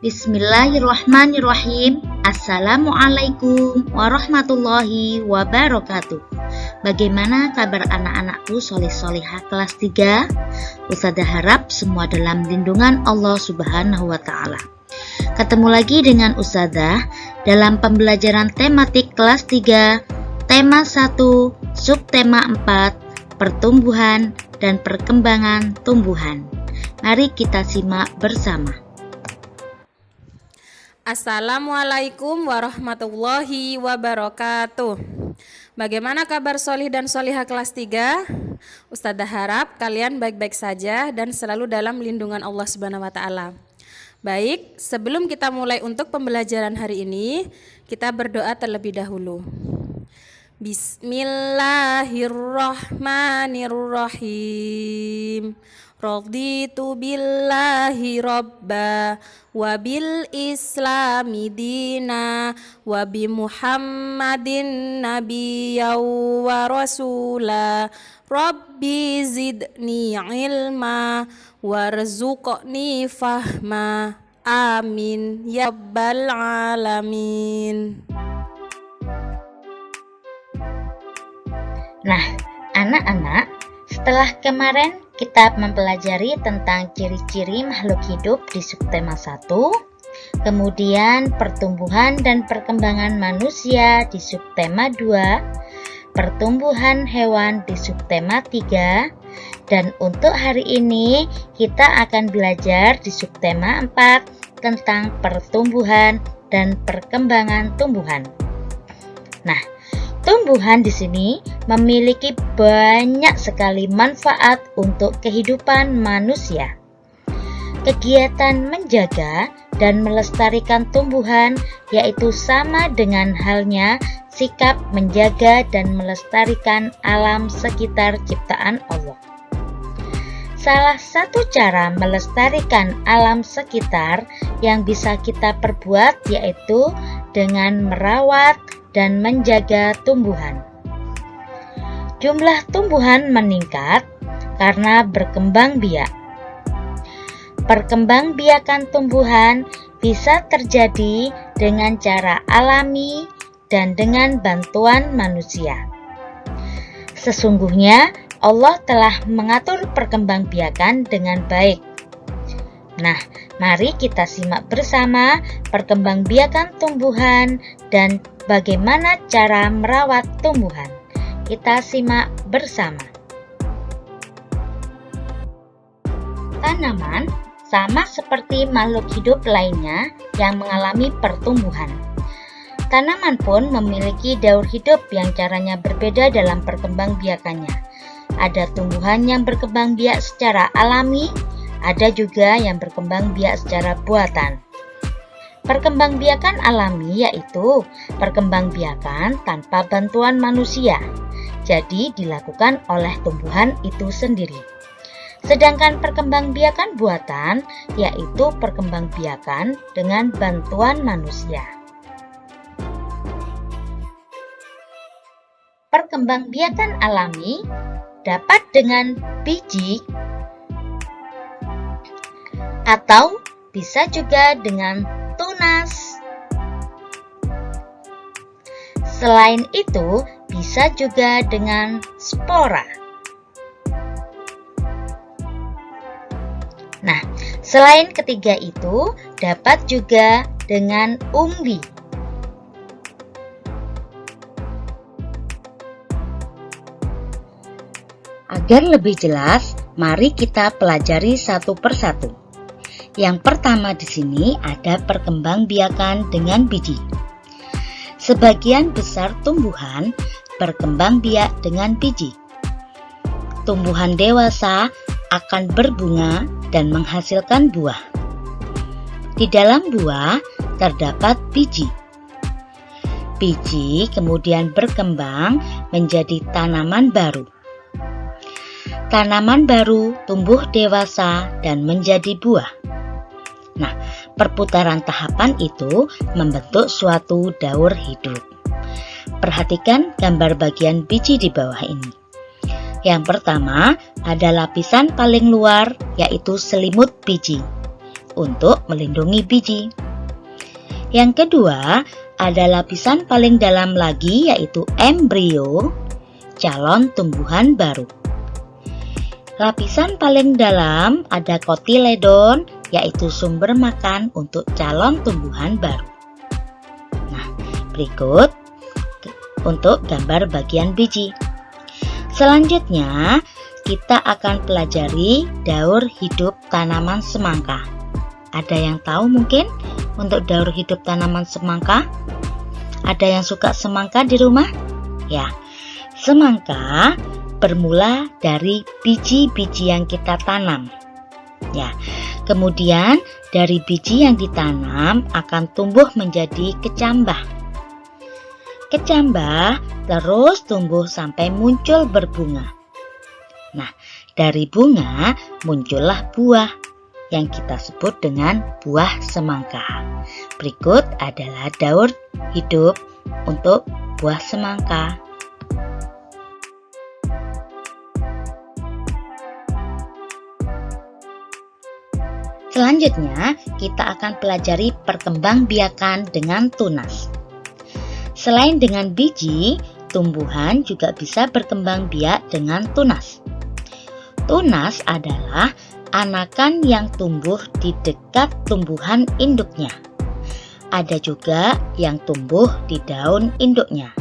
Bismillahirrahmanirrahim. Assalamualaikum warahmatullahi wabarakatuh. Bagaimana kabar anak-anakku solih-solihah kelas 3? Ustadzah harap semua dalam lindungan Allah Subhanahu wa Ta'ala. Ketemu lagi dengan Ustadzah dalam pembelajaran tematik kelas 3, tema 1, subtema 4, pertumbuhan dan perkembangan tumbuhan. Mari kita simak bersama. Assalamualaikum warahmatullahi wabarakatuh. Bagaimana kabar solih dan solihah kelas 3? Ustadzah harap kalian baik-baik saja dan selalu dalam lindungan Allah Subhanahu wa Ta'ala. Baik, sebelum kita mulai untuk pembelajaran hari ini, kita berdoa terlebih dahulu. Bismillahirrahmanirrahim. Raditu billahi robba wa bil islami dina wa bi muhammadin nabiyya wa rasula. Rabbi zidni ilma warzuqni fahma. Amin ya rabbal alamin. Nah, anak-anak, setelah kemarin kita mempelajari tentang ciri-ciri makhluk hidup di subtema 1, kemudian pertumbuhan dan perkembangan manusia di subtema 2, pertumbuhan hewan di subtema 3, dan untuk hari ini kita akan belajar di subtema 4 tentang pertumbuhan dan perkembangan tumbuhan. Nah, tumbuhan di sini memiliki banyak sekali manfaat untuk kehidupan manusia. Kegiatan menjaga dan melestarikan tumbuhan yaitu sama dengan halnya sikap menjaga dan melestarikan alam sekitar ciptaan Allah. Salah satu cara melestarikan alam sekitar yang bisa kita perbuat yaitu dengan merawat dan menjaga tumbuhan. Jumlah tumbuhan meningkat karena berkembang biak. Perkembangbiakan tumbuhan bisa terjadi dengan cara alami dan dengan bantuan manusia. Sesungguhnya Allah telah mengatur perkembangbiakan dengan baik. Nah, mari kita simak bersama perkembangbiakan tumbuhan dan bagaimana cara merawat tumbuhan. Kita simak bersama. Tanaman sama seperti makhluk hidup lainnya yang mengalami pertumbuhan. Tanaman pun memiliki daur hidup yang caranya berbeda dalam perkembangbiakannya. Ada tumbuhan yang berkembang biak secara alami, ada juga yang berkembang biak secara buatan. Perkembangbiakan alami yaitu perkembangbiakan tanpa bantuan manusia, jadi dilakukan oleh tumbuhan itu sendiri. Sedangkan perkembangbiakan buatan yaitu perkembangbiakan dengan bantuan manusia. Perkembangbiakan alami dapat dengan biji atau bisa juga dengan tunas. Selain itu, bisa juga dengan spora. Nah, selain ketiga itu, dapat juga dengan umbi. Agar lebih jelas, mari kita pelajari satu persatu. Yang pertama di sini ada perkembangbiakan dengan biji. Sebagian besar tumbuhan berkembang biak dengan biji. Tumbuhan dewasa akan berbunga dan menghasilkan buah. Di dalam buah terdapat biji. Biji kemudian berkembang menjadi tanaman baru. Tanaman baru tumbuh dewasa dan menjadi buah. Nah, perputaran tahapan itu membentuk suatu daur hidup. Perhatikan gambar bagian biji di bawah ini. Yang pertama ada lapisan paling luar yaitu selimut biji. untuk melindungi biji. Yang kedua, ada lapisan paling dalam lagi yaitu embrio, calon tumbuhan baru. Lapisan paling dalam ada kotiledon, yaitu sumber makan untuk calon tumbuhan baru. Nah, berikut untuk gambar bagian biji. Selanjutnya, kita akan pelajari daur hidup tanaman semangka. Ada yang tahu mungkin untuk daur hidup tanaman semangka? Ada yang suka semangka di rumah? Ya, semangka bermula dari biji-biji yang kita tanam. Ya, kemudian dari biji yang ditanam akan tumbuh menjadi kecambah. Kecambah terus tumbuh sampai muncul berbunga. Nah, dari bunga muncullah buah yang kita sebut dengan buah semangka. Berikut adalah daur hidup untuk buah semangka. Selanjutnya, kita akan pelajari perkembangbiakan dengan tunas. Selain dengan biji, tumbuhan juga bisa berkembang biak dengan tunas. Tunas adalah anakan yang tumbuh di dekat tumbuhan induknya. Ada juga yang tumbuh di daun induknya.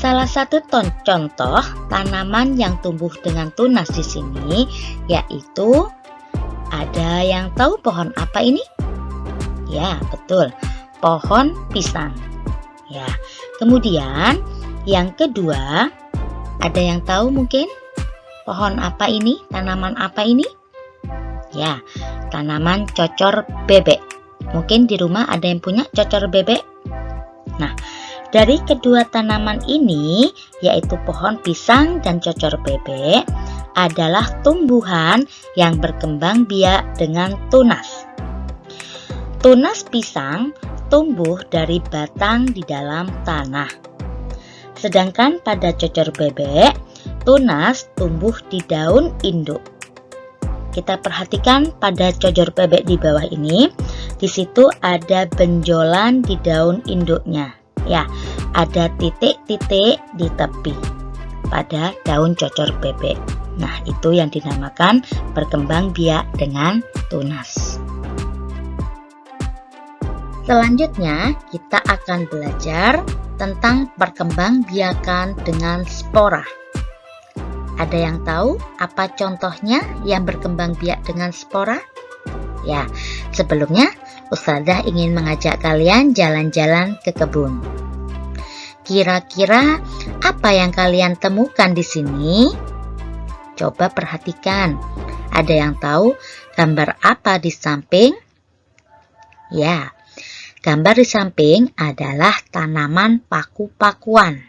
Salah satu contoh tanaman yang tumbuh dengan tunas di sini yaitu, ada yang tahu pohon apa ini? Ya, betul, pohon pisang. Ya, kemudian yang kedua, ada yang tahu mungkin pohon apa ini? Tanaman apa ini? Ya, tanaman cocor bebek. Mungkin di rumah ada yang punya cocor bebek. Nah, dari kedua tanaman ini, yaitu pohon pisang dan cocor bebek, adalah tumbuhan yang berkembang biak dengan tunas. Tunas pisang tumbuh dari batang di dalam tanah. Sedangkan pada cocor bebek, tunas tumbuh di daun induk. Kita perhatikan pada cocor bebek di bawah ini, di situ ada benjolan di daun induknya. Ya, ada titik-titik di tepi pada daun cocor bebek. Nah, itu yang dinamakan berkembang biak dengan tunas. Selanjutnya, kita akan belajar tentang perkembangbiakan dengan spora. Ada yang tahu apa contohnya yang berkembang biak dengan spora? Ya, sebelumnya Ustazah ingin mengajak kalian jalan-jalan ke kebun. Kira-kira apa yang kalian temukan di sini? Coba perhatikan, ada yang tahu gambar apa di samping? Ya, gambar di samping adalah tanaman paku-pakuan.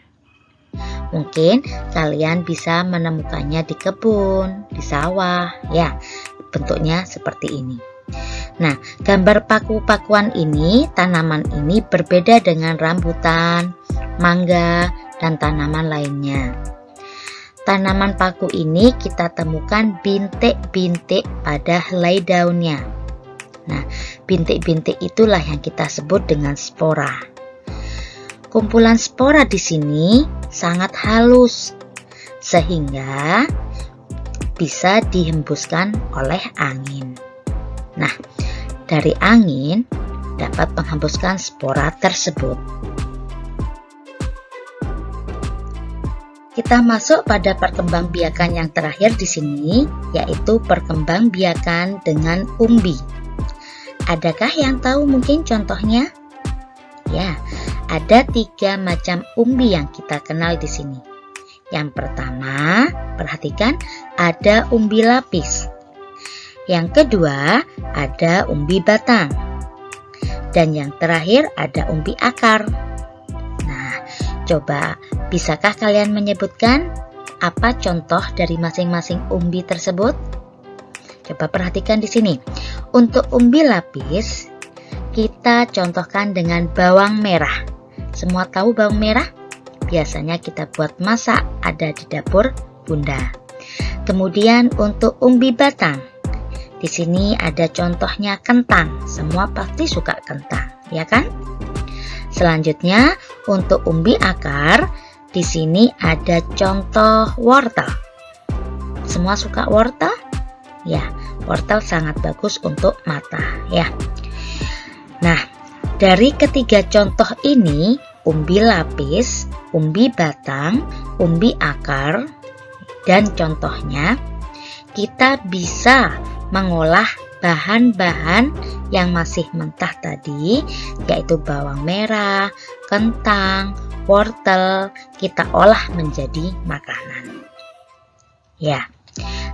Mungkin kalian bisa menemukannya di kebun, di sawah, ya, bentuknya seperti ini. Nah, gambar paku-pakuan ini, tanaman ini berbeda dengan rambutan, mangga, dan tanaman lainnya. Tanaman paku ini kita temukan bintik-bintik pada helai daunnya. Nah, bintik-bintik itulah yang kita sebut dengan spora. Kumpulan spora di sini sangat halus, sehingga bisa dihembuskan oleh angin. Nah, dari angin dapat menghembuskan spora tersebut. Kita masuk pada perkembangbiakan yang terakhir di sini, yaitu perkembangbiakan dengan umbi. Adakah yang tahu mungkin contohnya? Ya, ada 3 macam umbi yang kita kenal di sini. Yang pertama, perhatikan, ada umbi lapis. Yang kedua, ada umbi batang. Dan yang terakhir, ada umbi akar. Coba, bisakah kalian menyebutkan apa contoh dari masing-masing umbi tersebut? Coba perhatikan di sini. Untuk umbi lapis, kita contohkan dengan bawang merah. Semua tahu bawang merah? Biasanya kita buat masak, ada di dapur Bunda. Kemudian untuk umbi batang, Di sini ada contohnya kentang. Semua pasti suka kentang, ya kan? Selanjutnya untuk umbi akar, di sini ada contoh wortel. Semua suka wortel? Ya, wortel sangat bagus untuk mata, ya. Nah, dari ketiga contoh ini, umbi lapis, umbi batang, umbi akar, dan contohnya, kita bisa mengolah bahan-bahan yang masih mentah tadi, yaitu bawang merah, kentang, wortel, kita olah menjadi makanan. Ya,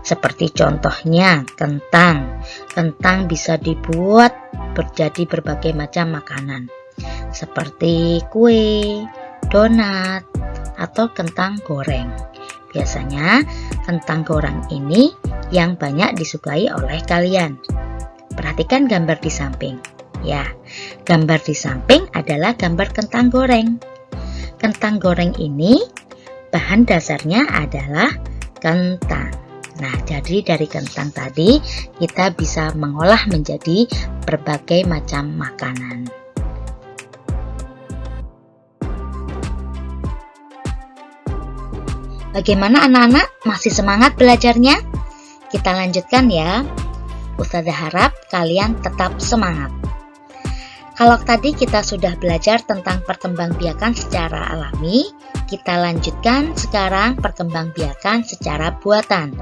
seperti contohnya kentang. Kentang bisa dibuat menjadi berbagai macam makanan, seperti kue, donat, atau kentang goreng. Biasanya kentang goreng ini yang banyak disukai oleh kalian. Perhatikan gambar di samping. Ya, gambar di samping adalah gambar kentang goreng. Kentang goreng ini bahan dasarnya adalah kentang. Nah, jadi dari kentang tadi kita bisa mengolah menjadi berbagai macam makanan. Bagaimana anak-anak? Masih semangat belajarnya? Kita lanjutkan ya. Ustazah harap kalian tetap semangat. Kalau tadi kita sudah belajar tentang perkembangbiakan secara alami, kita lanjutkan sekarang perkembangbiakan secara buatan.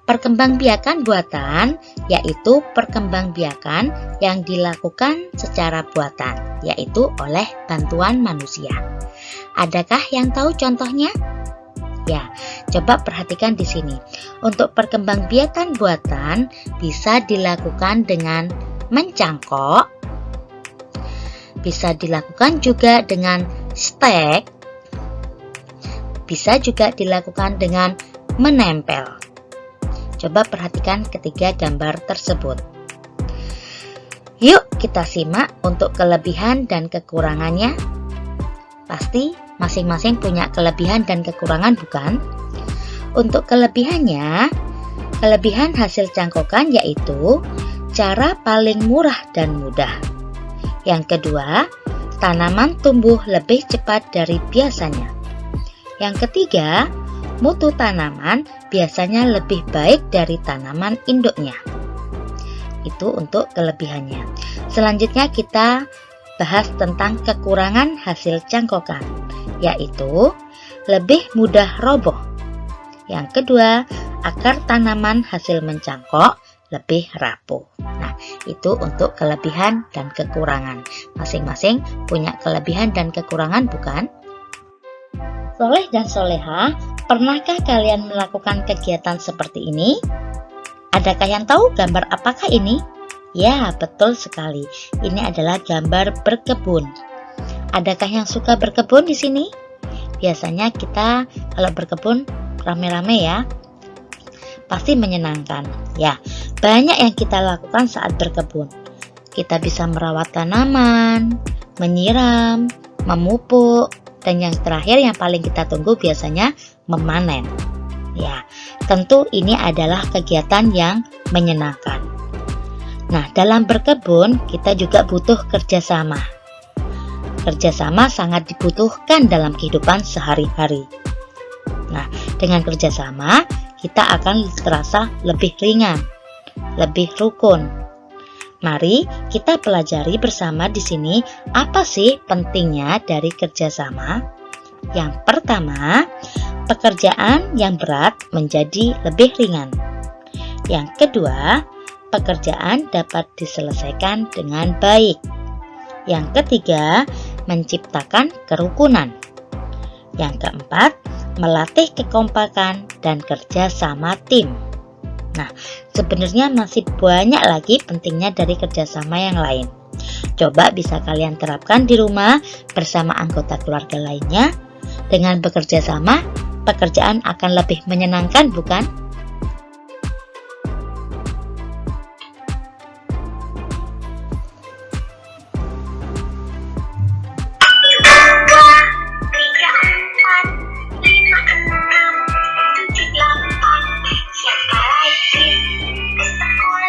Perkembangbiakan buatan yaitu perkembangbiakan yang dilakukan secara buatan, yaitu oleh bantuan manusia. Adakah yang tahu contohnya? Ya, coba perhatikan di sini. Untuk perkembangbiakan buatan bisa dilakukan dengan mencangkok, bisa dilakukan juga dengan stek, bisa juga dilakukan dengan menempel. Coba perhatikan ketiga gambar tersebut. Yuk kita simak untuk kelebihan dan kekurangannya. Pasti masing-masing punya kelebihan dan kekurangan, bukan? Untuk kelebihannya, kelebihan hasil cangkokan yaitu cara paling murah dan mudah. Yang kedua, tanaman tumbuh lebih cepat dari biasanya. Yang ketiga, mutu tanaman biasanya lebih baik dari tanaman induknya. Itu untuk kelebihannya. Selanjutnya kita bahas tentang kekurangan hasil cangkokan, yaitu lebih mudah roboh. Yang kedua, akar tanaman hasil mencangkok lebih rapuh. Nah, itu untuk kelebihan dan kekurangan. Masing-masing punya kelebihan dan kekurangan, bukan? Soleh dan soleha, pernahkah kalian melakukan kegiatan seperti ini? Adakah yang tahu gambar apakah ini? Ya, betul sekali. Ini adalah gambar berkebun. Adakah yang suka berkebun di sini? Biasanya kita kalau berkebun rame-rame ya. Pasti menyenangkan. Ya, banyak yang kita lakukan saat berkebun. Kita bisa merawat tanaman, menyiram, memupuk, dan yang terakhir yang paling kita tunggu biasanya memanen. Ya, tentu ini adalah kegiatan yang menyenangkan. Nah, dalam berkebun kita juga butuh kerjasama. Kerjasama sangat dibutuhkan dalam kehidupan sehari-hari. Nah, dengan kerjasama kita akan terasa lebih ringan, lebih rukun. Mari kita pelajari bersama di sini apa sih pentingnya dari kerjasama. Yang pertama, pekerjaan yang berat menjadi lebih ringan. Yang kedua, pekerjaan dapat diselesaikan dengan baik. Yang ketiga, menciptakan kerukunan. Yang keempat, melatih kekompakan dan kerja sama tim. Nah, sebenarnya masih banyak lagi pentingnya dari kerjasama yang lain. Coba bisa kalian terapkan di rumah bersama anggota keluarga lainnya. Dengan bekerja sama, pekerjaan akan lebih menyenangkan, bukan? Siapa lagi ke sekolah?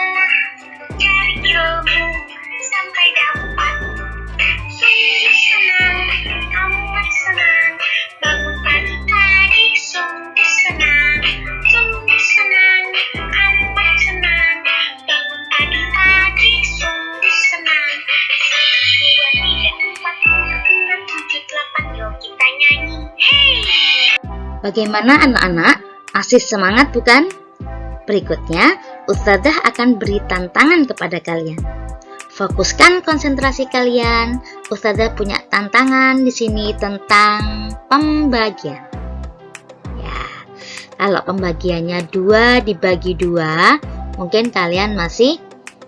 Bagaimana anak-anak? Masih semangat bukan? Berikutnya, Ustadzah akan beri tantangan kepada kalian. Fokuskan konsentrasi kalian. Ustadzah punya tantangan di sini tentang pembagian. Ya, kalau pembagiannya 2 dibagi 2, mungkin kalian masih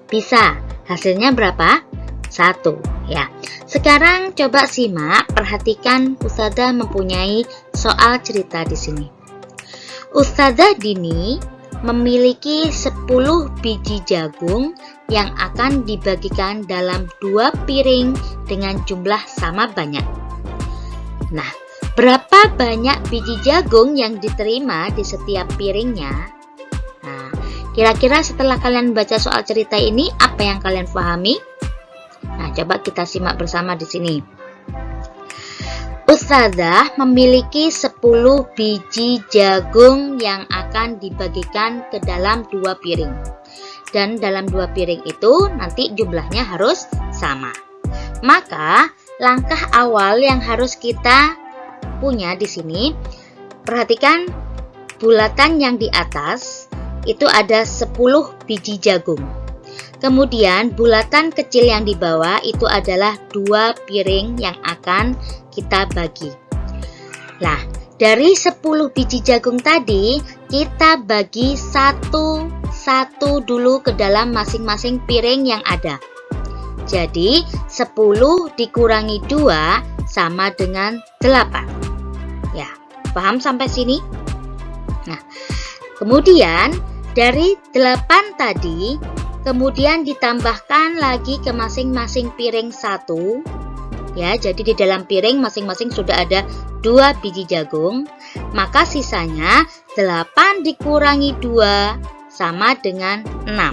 bisa. Hasilnya berapa? 1. Ya. Sekarang coba simak, perhatikan Ustadzah mempunyai soal cerita di sini. Ustadzah Dini memiliki 10 biji jagung yang akan dibagikan dalam 2 piring dengan jumlah sama banyak. Nah, berapa banyak biji jagung yang diterima di setiap piringnya? Nah, kira-kira setelah kalian baca soal cerita ini, apa yang kalian pahami? Nah, coba kita simak bersama di sini. Ustadzah memiliki 10 biji jagung yang akan dibagikan ke dalam 2 piring. Dan dalam 2 piring itu nanti jumlahnya harus sama. Maka, langkah awal yang harus kita punya di sini, perhatikan bulatan yang di atas itu ada 10 biji jagung. Kemudian bulatan kecil yang di bawah itu adalah 2 piring yang akan kita bagi. Nah, dari 10 biji jagung tadi, kita bagi satu dulu ke dalam masing-masing piring yang ada. Jadi, 10 dikurangi 2 sama dengan 8. Ya, paham sampai sini? Nah, kemudian dari 8 tadi, kemudian ditambahkan lagi ke masing-masing piring 1. Ya, jadi di dalam piring masing-masing sudah ada 2 biji jagung. Maka sisanya 8 dikurangi 2 sama dengan 6.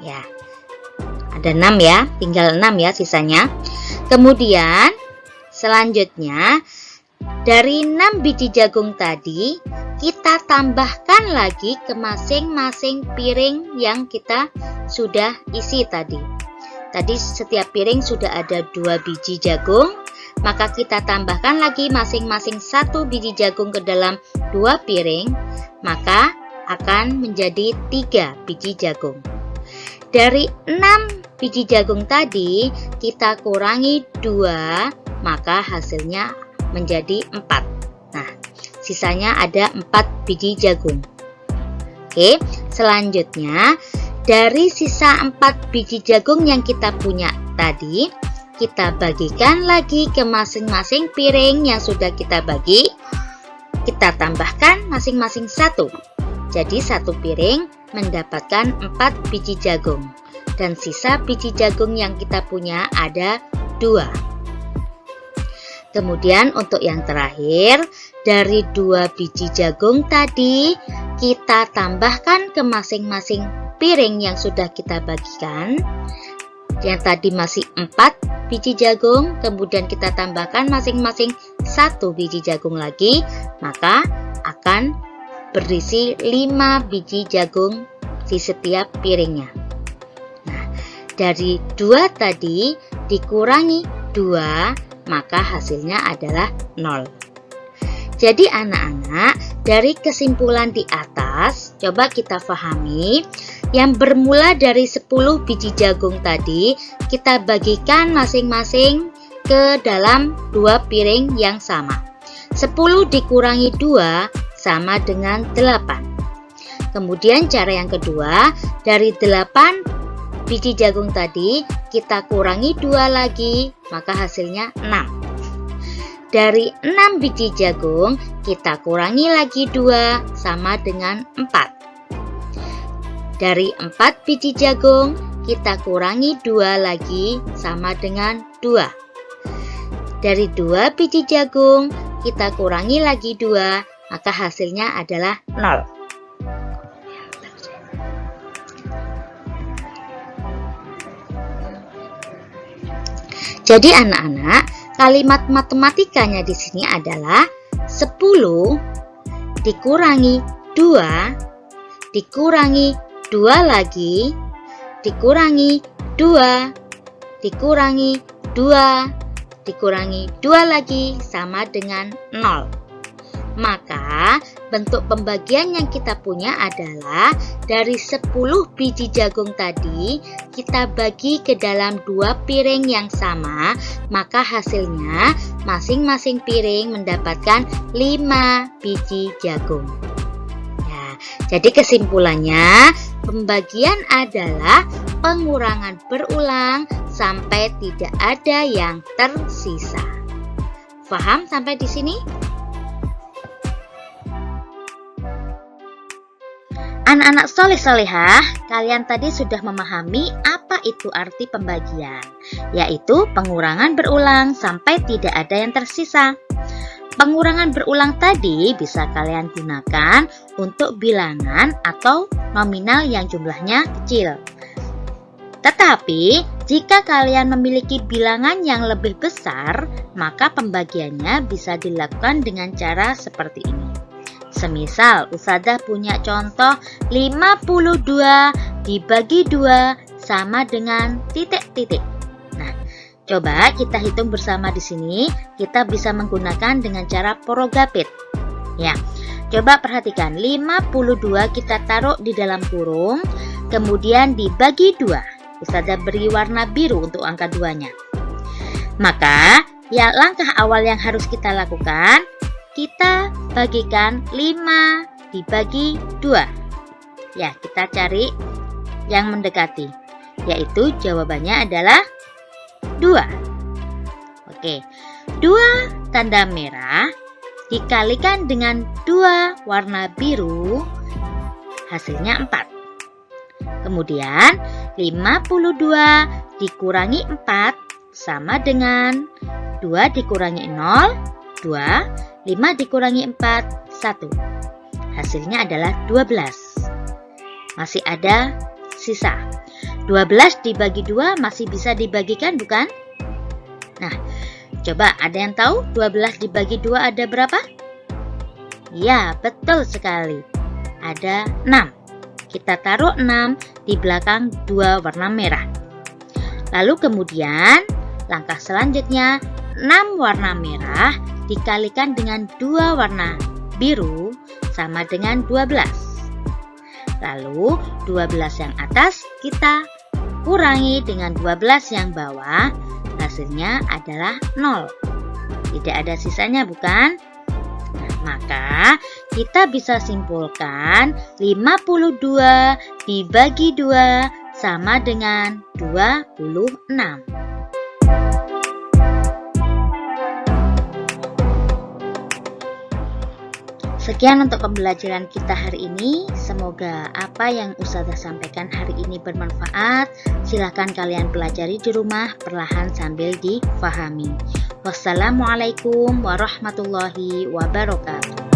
Ya, ada 6 ya, tinggal 6 ya sisanya. Kemudian selanjutnya dari 6 biji jagung tadi, kita tambahkan lagi ke masing-masing piring yang kita sudah isi tadi. Tadi setiap piring sudah ada 2 biji jagung, maka kita tambahkan lagi masing-masing 1 biji jagung ke dalam 2 piring, maka akan menjadi 3 biji jagung. Dari 6 biji jagung tadi, kita kurangi 2, maka hasilnya menjadi 4. Nah, sisanya ada 4 biji jagung. Oke, selanjutnya dari sisa 4 biji jagung yang kita punya tadi, kita bagikan lagi ke masing-masing piring yang sudah kita bagi. Kita tambahkan masing-masing 1. Jadi 1 piring mendapatkan 4 biji jagung. Dan sisa biji jagung yang kita punya ada 2. Kemudian untuk yang terakhir, dari 2 biji jagung tadi, kita tambahkan ke masing-masing piring yang sudah kita bagikan. Yang tadi masih 4 biji jagung, kemudian kita tambahkan masing-masing 1 biji jagung lagi, maka akan berisi 5 biji jagung di setiap piringnya. Nah, dari 2 tadi dikurangi 2, maka hasilnya adalah 0. Jadi anak-anak, dari kesimpulan di atas, coba kita pahami, yang bermula dari 10 biji jagung tadi, kita bagikan masing-masing ke dalam 2 piring yang sama. 10 dikurangi 2 sama dengan 8. Kemudian cara yang kedua, dari 8 biji jagung tadi, kita kurangi 2 lagi, maka hasilnya 6. Dari 6 biji jagung, kita kurangi lagi 2, sama dengan 4. Dari 4 biji jagung, kita kurangi 2 lagi, sama dengan 2. Dari 2 biji jagung, kita kurangi lagi 2, maka hasilnya adalah 0. Jadi anak-anak, kalimat matematikanya di sini adalah 10 dikurangi 2 dikurangi 2 lagi dikurangi 2 dikurangi 2 dikurangi 2 lagi sama dengan 0. Maka bentuk pembagian yang kita punya adalah dari 10 biji jagung tadi kita bagi ke dalam 2 piring yang sama, maka hasilnya masing-masing piring mendapatkan 5 biji jagung. Ya, jadi kesimpulannya pembagian adalah pengurangan berulang sampai tidak ada yang tersisa. Paham sampai di sini? Anak-anak soleh-solehah, kalian tadi sudah memahami apa itu arti pembagian, yaitu pengurangan berulang sampai tidak ada yang tersisa. Pengurangan berulang tadi bisa kalian gunakan untuk bilangan atau nominal yang jumlahnya kecil. Tetapi, jika kalian memiliki bilangan yang lebih besar, maka pembagiannya bisa dilakukan dengan cara seperti ini. Semisal Ustadzah punya contoh 52 dibagi 2 sama dengan titik-titik. Nah, coba kita hitung bersama di sini. Kita bisa menggunakan dengan cara porogapit. Ya, coba perhatikan 52 kita taruh di dalam kurung, kemudian dibagi 2. Ustadzah beri warna biru untuk angka 2-nya. Maka, ya langkah awal yang harus kita lakukan, kita bagikan 5 dibagi 2. Ya, kita cari yang mendekati, yaitu jawabannya adalah 2. Oke, 2 tanda merah dikalikan dengan 2 warna biru, hasilnya 4. Kemudian 52 dikurangi 4 sama dengan 2 dikurangi 0, 2, 5 dikurangi 4, 1. Hasilnya adalah 12. Masih ada sisa. 12 dibagi 2 masih bisa dibagikan, bukan? Nah, coba ada yang tahu 12 dibagi 2 ada berapa? Ya, betul sekali. Ada 6. Kita taruh 6 di belakang 2 warna merah. Lalu kemudian, langkah selanjutnya 6 warna merah dikalikan dengan 2 warna biru sama dengan 12. Lalu 12 yang atas kita kurangi dengan 12 yang bawah, hasilnya adalah 0. Tidak ada sisanya, bukan? Nah, maka kita bisa simpulkan 52 dibagi 2 sama dengan 26. Sekian untuk pembelajaran kita hari ini. Semoga apa yang Ustadzah sampaikan hari ini bermanfaat. Silahkan kalian pelajari di rumah perlahan sambil difahami. Wassalamualaikum warahmatullahi wabarakatuh.